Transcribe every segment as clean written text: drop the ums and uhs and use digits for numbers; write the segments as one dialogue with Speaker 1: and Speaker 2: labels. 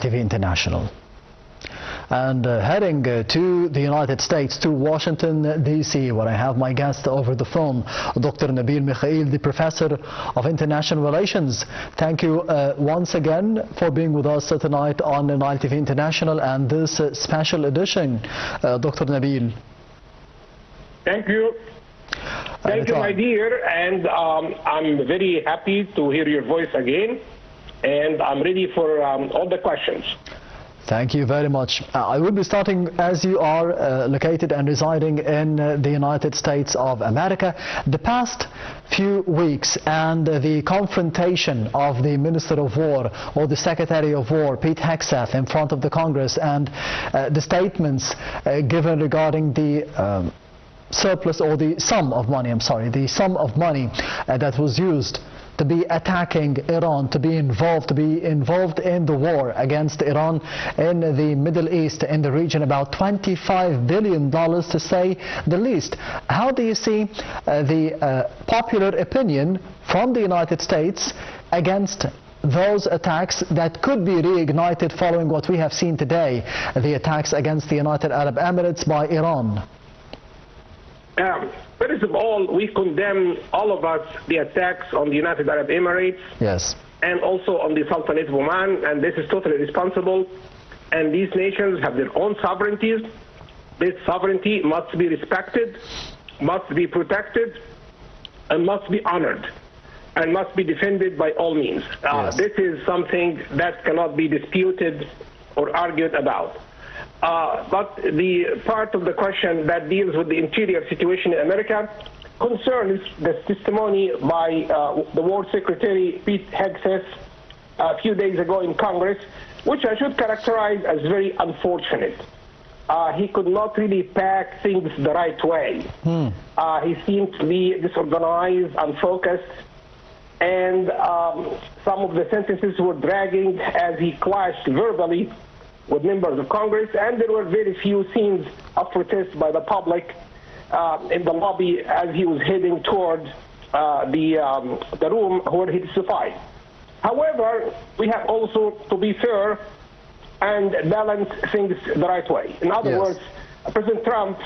Speaker 1: TV International. And heading to the United States, to Washington, D.C., where I have my guest over the phone, Dr. Nabeel Mikhael, the Professor of International Relations. Thank you once again for being with us tonight on Nile TV International and this special edition, Dr. Nabeel.
Speaker 2: Thank you. Thank you, my dear, and I'm very happy to hear your voice again, and I'm ready for all the questions.
Speaker 1: Thank you very much. I will be starting, as you are located and residing in the United States of America. The past few weeks and the confrontation of the Minister of War or the Secretary of War, Pete Hegseth, in front of the Congress, and the statements given regarding the surplus or the sum of money, the sum of money that was used to be attacking Iran, to be involved in the war against Iran in the Middle East, in the region, about $25 billion to say the least. How do you see the popular opinion from the United States against those attacks that could be reignited following what we have seen today, the attacks against the United Arab Emirates by Iran?
Speaker 2: First of all, we condemn, all of us, the attacks on the United Arab Emirates.
Speaker 1: Yes.
Speaker 2: And also on the Sultanate of Oman, and this is totally responsible. And these nations have their own sovereignties. This sovereignty must be respected, must be protected, and must be honored, and must be defended by all means.
Speaker 1: Yes.
Speaker 2: This is something that cannot be disputed or argued about. But the part of the question that deals with the interior situation in America concerns the testimony by the War Secretary Pete Hegseth a few days ago in Congress, which I should characterize as very unfortunate. He could not really pack things the right way. He seemed to be disorganized, unfocused, and some of the sentences were dragging as he clashed verbally with members of Congress, and there were very few scenes of protest by the public in the lobby as he was heading toward the room where he testified. However, we have also to be fair and balance things the right way. In other words, President Trump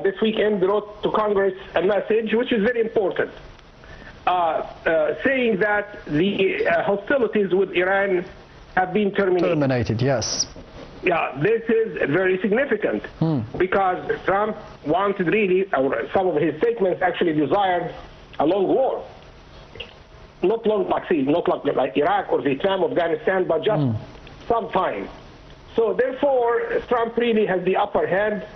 Speaker 2: this weekend wrote to Congress a message which is very important, saying that the hostilities with Iran have been terminated.
Speaker 1: Yes.
Speaker 2: Yeah, this is very significant because Trump wanted really, or some of his statements actually desired a long war. Not long like Iraq or Vietnam, Afghanistan, but just some time. So therefore, Trump really has the upper hand.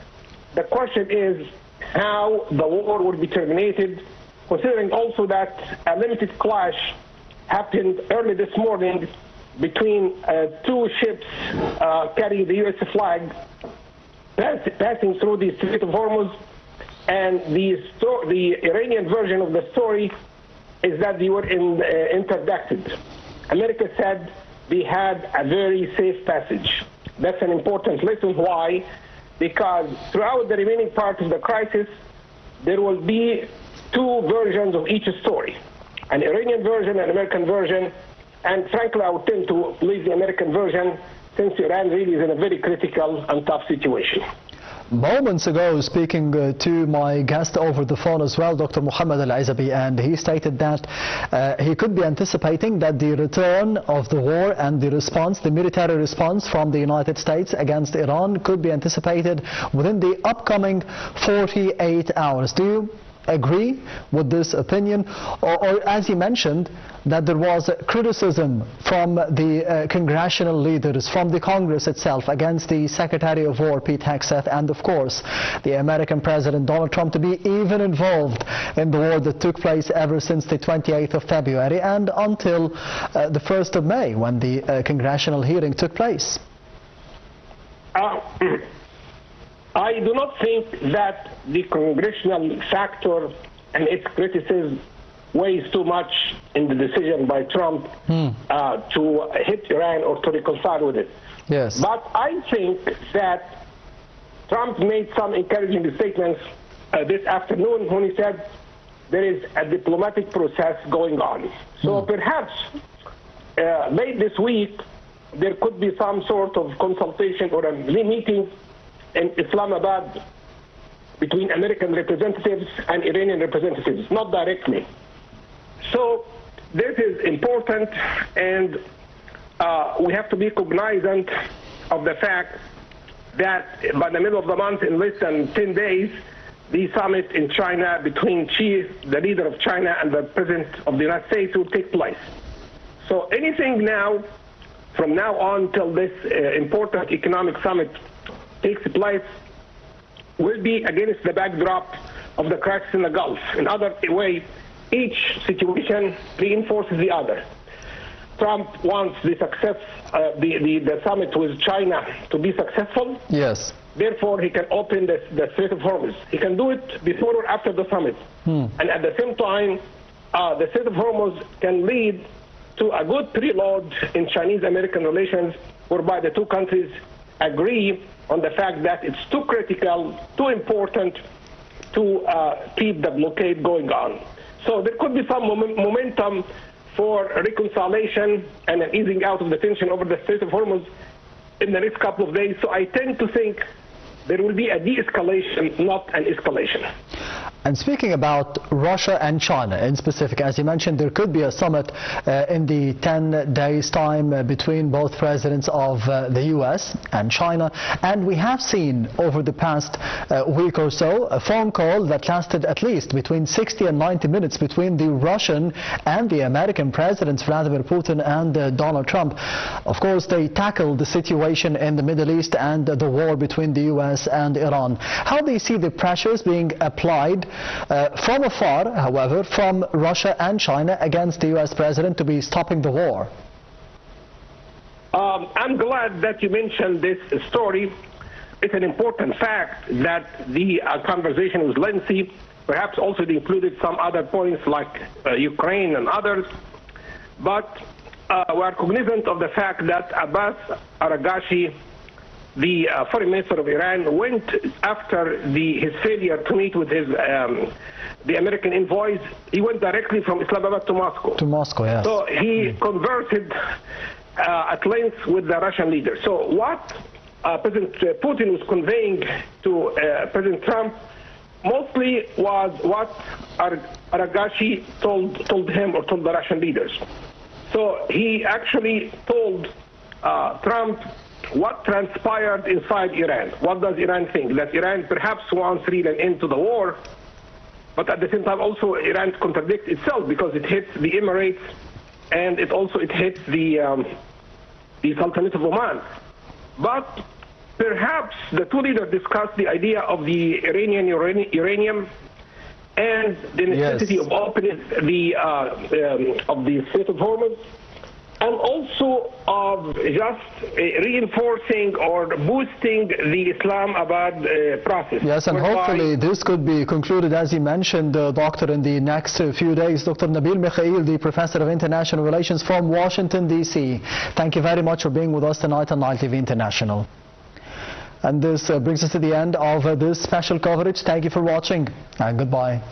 Speaker 2: The question is how the war would be terminated, considering also that a limited clash happened early this morning between two ships carrying the U.S. flag passing through the Strait of Hormuz, and the Iranian version of the story is that they were interdicted. America said they had a very safe passage. That's an important lesson. Why? Because throughout the remaining part of the crisis, there will be two versions of each story, an Iranian version, an American version. And frankly, I would tend to believe the American version, since Iran really is in a very critical and tough situation.
Speaker 1: Moments ago, speaking to my guest over the phone as well, Dr. Mohammed Al-Izabi, and he stated that he could be anticipating that the return of the war and the response, the military response from the United States against Iran could be anticipated within the upcoming 48 hours. Do you agree with this opinion, or as you mentioned, that there was criticism from the congressional leaders, from the Congress itself, against the Secretary of War, Pete Hegseth, and of course the American President Donald Trump to be even involved in the war that took place ever since the 28th of February and until the 1st of May, when the congressional hearing took place?
Speaker 2: I do not think that the congressional factor and its criticism weighs too much in the decision by Trump to hit Iran or to reconcile with it.
Speaker 1: Yes.
Speaker 2: But I think that Trump made some encouraging statements this afternoon when he said there is a diplomatic process going on. So perhaps late this week there could be some sort of consultation or a meeting in Islamabad between American representatives and Iranian representatives, not directly. So this is important, and we have to be cognizant of the fact that by the middle of the month, in less than 10 days, the summit in China between Xi, the leader of China, and the President of the United States will take place. So anything now, from now on till this important economic summit takes place, will be against the backdrop of the crisis in the Gulf. In other way, each situation reinforces the other. Trump wants the success, the summit with China to be successful.
Speaker 1: Yes.
Speaker 2: Therefore, he can open the Strait of Hormuz. He can do it before or after the summit. And at the same time, the Strait of Hormuz can lead to a good preload in Chinese-American relations, whereby the two countries agree on the fact that it's too critical, too important to keep the blockade going on. So there could be some momentum for reconciliation and an easing out of the tension over the Strait of Hormuz in the next couple of days. So I tend to think there will be a de-escalation, not an escalation.
Speaker 1: And speaking about Russia and China in specific, as you mentioned, there could be a summit in the 10 days time between both presidents of the US and China. And we have seen over the past week or so a phone call that lasted at least between 60 and 90 minutes between the Russian and the American presidents, Vladimir Putin and Donald Trump. Of course, they tackled the situation in the Middle East and the war between the US and Iran. How do you see the pressures being applied from afar, however, from Russia and China against the US president to be stopping the war?
Speaker 2: I'm glad that you mentioned this story. It's an important fact that the conversation was lengthy. Perhaps also it included some other points like Ukraine and others. But we are cognizant of the fact that Abbas Araghchi, the foreign minister of Iran, went after his failure to meet with the American envoys. He went directly from Islamabad to Moscow.
Speaker 1: To Moscow, yes.
Speaker 2: So he conversed at length with the Russian leader. So what President Putin was conveying to President Trump mostly was what Araghchi told him or told the Russian leaders. So he actually told Trump what transpired inside Iran. What does Iran think? That Iran perhaps wants really an end to the war, but at the same time also Iran contradicts itself because it hits the Emirates and it hits the Sultanate of Oman. But perhaps the two leaders discussed the idea of the Iranian uranium and the necessity of opening of the Strait of Hormuz, and also of just reinforcing or boosting the Islamabad process.
Speaker 1: Yes, and hopefully this could be concluded, as you mentioned, Doctor, in the next few days. Dr. Nabeel Mikhael, the Professor of International Relations from Washington, D.C. Thank you very much for being with us tonight on Nile TV International. And this brings us to the end of this special coverage. Thank you for watching, and goodbye.